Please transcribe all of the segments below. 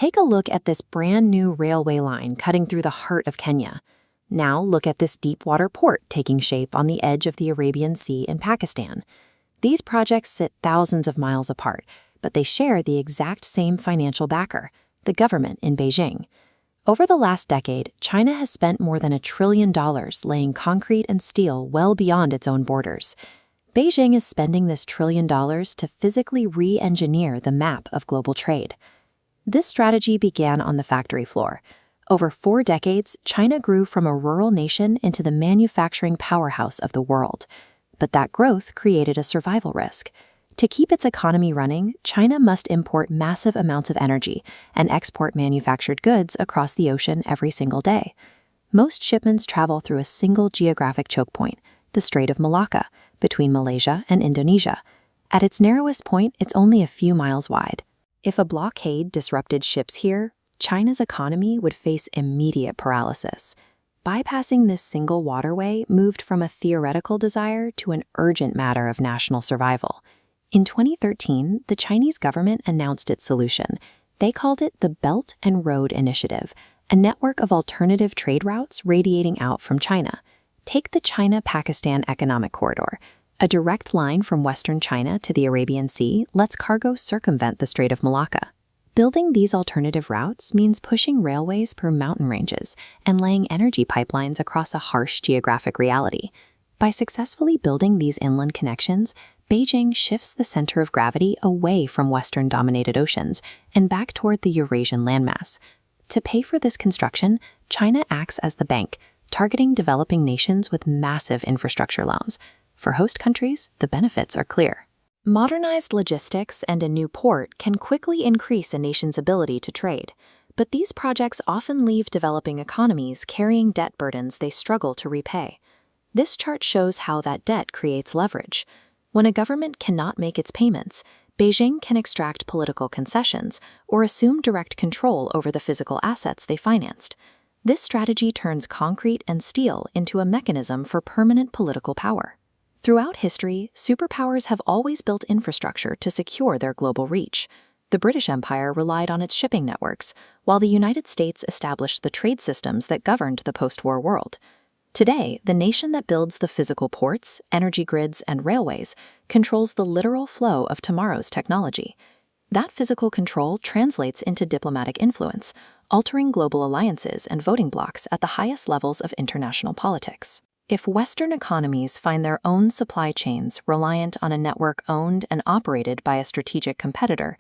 Take a look at this brand new railway line cutting through the heart of Kenya. Now look at this deep water port taking shape on the edge of the Arabian Sea in Pakistan. These projects sit thousands of miles apart, but they share the exact same financial backer, the government in Beijing. Over the last decade, China has spent more than $1 trillion laying concrete and steel well beyond its own borders. Beijing is spending this $1 trillion to physically re-engineer the map of global trade. This strategy began on the factory floor. Over 4 decades, China grew from a rural nation into the manufacturing powerhouse of the world. But that growth created a survival risk. To keep its economy running, China must import massive amounts of energy and export manufactured goods across the ocean every single day. Most shipments travel through a single geographic choke point, the Strait of Malacca, between Malaysia and Indonesia. At its narrowest point, it's only a few miles wide. If a blockade disrupted ships here, China's economy would face immediate paralysis. Bypassing this single waterway moved from a theoretical desire to an urgent matter of national survival. In 2013, the Chinese government announced its solution. They called it the Belt and Road Initiative, a network of alternative trade routes radiating out from China. Take the China-Pakistan Economic Corridor. A direct line from western China to the Arabian Sea lets cargo circumvent the Strait of Malacca. Building these alternative routes means pushing railways through mountain ranges and laying energy pipelines across a harsh geographic reality. By successfully building these inland connections, Beijing shifts the center of gravity away from Western-dominated oceans and back toward the Eurasian landmass. To pay for this construction, China acts as the bank, targeting developing nations with massive infrastructure loans. For host countries, the benefits are clear. Modernized logistics and a new port can quickly increase a nation's ability to trade, but these projects often leave developing economies carrying debt burdens they struggle to repay. This chart shows how that debt creates leverage. When a government cannot make its payments, Beijing can extract political concessions or assume direct control over the physical assets they financed. This strategy turns concrete and steel into a mechanism for permanent political power. Throughout history, superpowers have always built infrastructure to secure their global reach. The British Empire relied on its shipping networks, while the United States established the trade systems that governed the post-war world. Today, the nation that builds the physical ports, energy grids, and railways controls the literal flow of tomorrow's technology. That physical control translates into diplomatic influence, altering global alliances and voting blocs at the highest levels of international politics. If Western economies find their own supply chains reliant on a network owned and operated by a strategic competitor,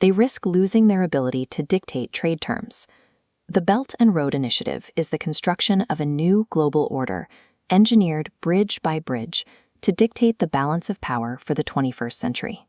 they risk losing their ability to dictate trade terms. The Belt and Road Initiative is the construction of a new global order, engineered bridge by bridge, to dictate the balance of power for the 21st century.